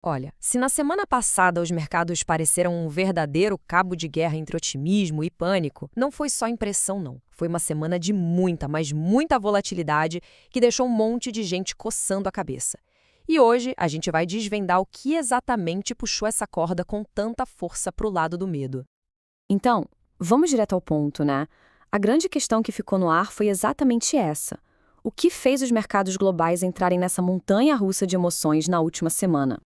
Olha, se na semana passada os mercados pareceram um verdadeiro cabo de guerra entre otimismo e pânico, não foi só impressão, não. Foi uma semana de muita, mas muita volatilidade que deixou um monte de gente coçando a cabeça. E hoje a gente vai desvendar o que exatamente puxou essa corda com tanta força pro lado do medo. Então, vamos direto ao ponto, né? A grande questão que ficou no ar foi exatamente essa. O que fez os mercados globais entrarem nessa montanha-russa de emoções na última semana?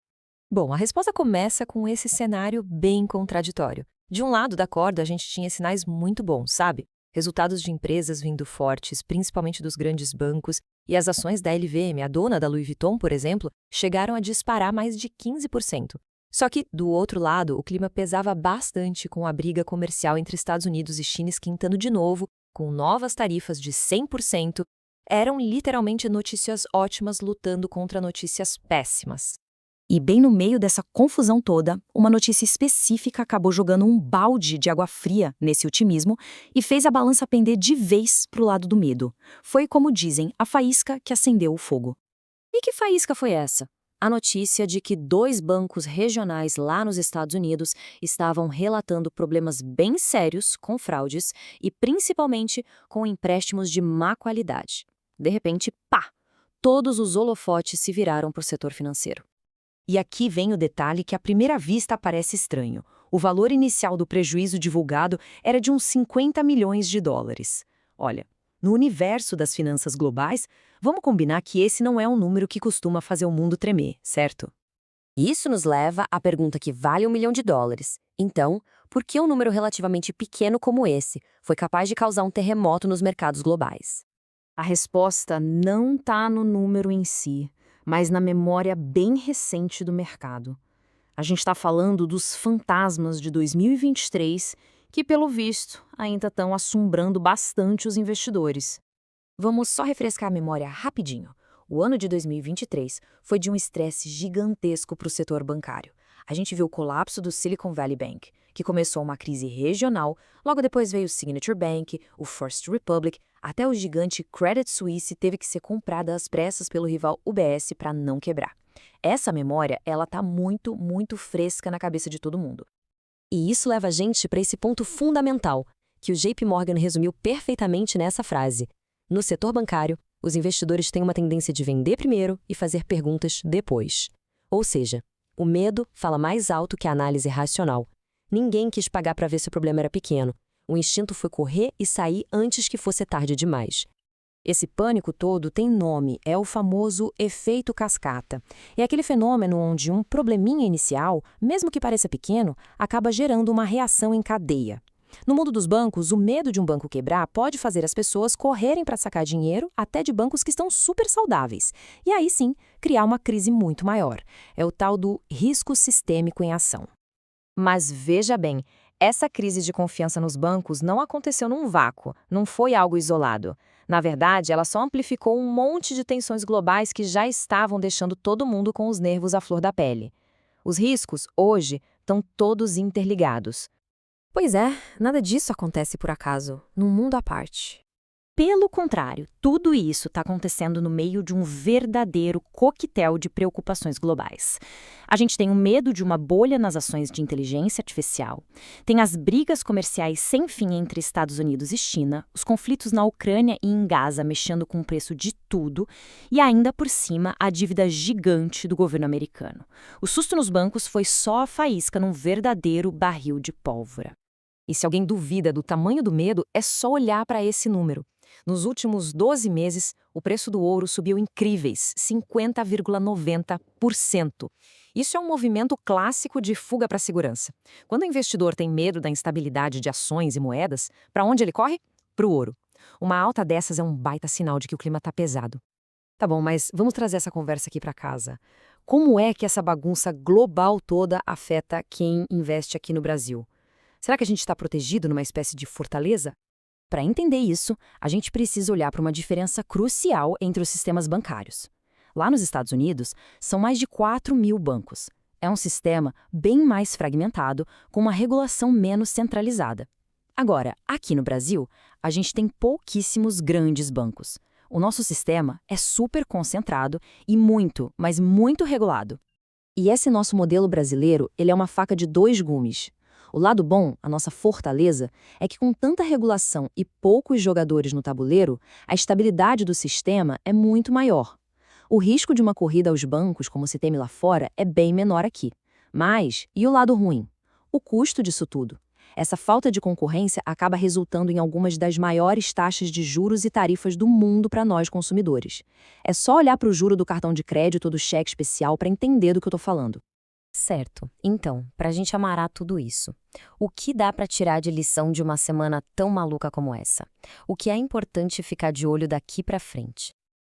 Bom, a resposta começa com esse cenário bem contraditório. De um lado da corda, a gente tinha sinais muito bons, sabe? Resultados de empresas vindo fortes, principalmente dos grandes bancos, e as ações da LVM, a dona da Louis Vuitton, por exemplo, chegaram a disparar mais de 15%. Só que, do outro lado, o clima pesava bastante com a briga comercial entre Estados Unidos e China esquentando de novo, com novas tarifas de 100%. Eram literalmente notícias ótimas lutando contra notícias péssimas. E bem no meio dessa confusão toda, uma notícia específica acabou jogando um balde de água fria nesse otimismo e fez a balança pender de vez para o lado do medo. Foi, como dizem, a faísca que acendeu o fogo. E que faísca foi essa? A notícia de que 2 bancos regionais lá nos Estados Unidos estavam relatando problemas bem sérios com fraudes e principalmente com empréstimos de má qualidade. De repente, pá! Todos os holofotes se viraram para o setor financeiro. E aqui vem o detalhe que à primeira vista parece estranho. O valor inicial do prejuízo divulgado era de uns 50 milhões de dólares. Olha, no universo das finanças globais, vamos combinar que esse não é um número que costuma fazer o mundo tremer, certo? Isso nos leva à pergunta que vale US$ 1 milhão. Então, por que um número relativamente pequeno como esse foi capaz de causar um terremoto nos mercados globais? A resposta não está no número em si, mas na memória bem recente do mercado. A gente está falando dos fantasmas de 2023, que, pelo visto, ainda estão assombrando bastante os investidores. Vamos só refrescar a memória rapidinho. O ano de 2023 foi de um estresse gigantesco para o setor bancário. A gente viu o colapso do Silicon Valley Bank, que começou uma crise regional, logo depois veio o Signature Bank, o First Republic, até o gigante Credit Suisse teve que ser comprada às pressas pelo rival UBS para não quebrar. Essa memória, ela tá muito, muito fresca na cabeça de todo mundo. E isso leva a gente para esse ponto fundamental, que o JP Morgan resumiu perfeitamente nessa frase. No setor bancário, os investidores têm uma tendência de vender primeiro e fazer perguntas depois. Ou seja, o medo fala mais alto que a análise racional. Ninguém quis pagar para ver se o problema era pequeno. O instinto foi correr e sair antes que fosse tarde demais. Esse pânico todo tem nome, é o famoso efeito cascata. É aquele fenômeno onde um probleminha inicial, mesmo que pareça pequeno, acaba gerando uma reação em cadeia. No mundo dos bancos, o medo de um banco quebrar pode fazer as pessoas correrem para sacar dinheiro até de bancos que estão super saudáveis. E aí sim, criar uma crise muito maior. É o tal do risco sistêmico em ação. Mas veja bem, essa crise de confiança nos bancos não aconteceu num vácuo, não foi algo isolado. Na verdade, ela só amplificou um monte de tensões globais que já estavam deixando todo mundo com os nervos à flor da pele. Os riscos, hoje, estão todos interligados. Pois é, nada disso acontece por acaso, num mundo à parte. Pelo contrário, tudo isso está acontecendo no meio de um verdadeiro coquetel de preocupações globais. A gente tem o medo de uma bolha nas ações de inteligência artificial, tem as brigas comerciais sem fim entre Estados Unidos e China, os conflitos na Ucrânia e em Gaza mexendo com o preço de tudo, e ainda por cima a dívida gigante do governo americano. O susto nos bancos foi só a faísca num verdadeiro barril de pólvora. E se alguém duvida do tamanho do medo, é só olhar para esse número. Nos últimos 12 meses, o preço do ouro subiu incríveis 50,90%. Isso é um movimento clássico de fuga para a segurança. Quando o investidor tem medo da instabilidade de ações e moedas, para onde ele corre? Para o ouro. Uma alta dessas é um baita sinal de que o clima está pesado. Tá bom, mas vamos trazer essa conversa aqui para casa. Como é que essa bagunça global toda afeta quem investe aqui no Brasil? Será que a gente está protegido numa espécie de fortaleza? Para entender isso, a gente precisa olhar para uma diferença crucial entre os sistemas bancários. Lá nos Estados Unidos, são mais de 4.000 bancos. É um sistema bem mais fragmentado, com uma regulação menos centralizada. Agora, aqui no Brasil, a gente tem pouquíssimos grandes bancos. O nosso sistema é super concentrado e muito, mas muito regulado. E esse nosso modelo brasileiro, ele é uma faca de dois gumes. O lado bom, a nossa fortaleza, é que com tanta regulação e poucos jogadores no tabuleiro, a estabilidade do sistema é muito maior. O risco de uma corrida aos bancos, como se teme lá fora, é bem menor aqui. Mas, e o lado ruim? O custo disso tudo. Essa falta de concorrência acaba resultando em algumas das maiores taxas de juros e tarifas do mundo para nós consumidores. É só olhar para o juro do cartão de crédito ou do cheque especial para entender do que eu estou falando. Certo. Então, para a gente amarar tudo isso, o que dá para tirar de lição de uma semana tão maluca como essa? O que é importante ficar de olho daqui para frente?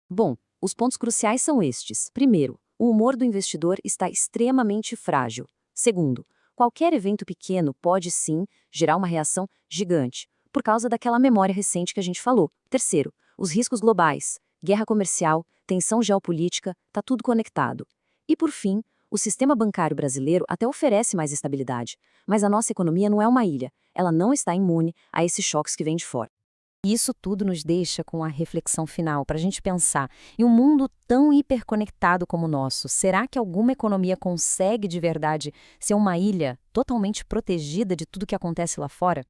Bom, os pontos cruciais são estes. Primeiro, o humor do investidor está extremamente frágil. Segundo, qualquer evento pequeno pode sim gerar uma reação gigante, por causa daquela memória recente que a gente falou. Terceiro, os riscos globais, guerra comercial, tensão geopolítica, está tudo conectado. E por fim, o sistema bancário brasileiro até oferece mais estabilidade, mas a nossa economia não é uma ilha, ela não está imune a esses choques que vêm de fora. Isso tudo nos deixa com a reflexão final para a gente pensar, em um mundo tão hiperconectado como o nosso, será que alguma economia consegue de verdade ser uma ilha totalmente protegida de tudo que acontece lá fora?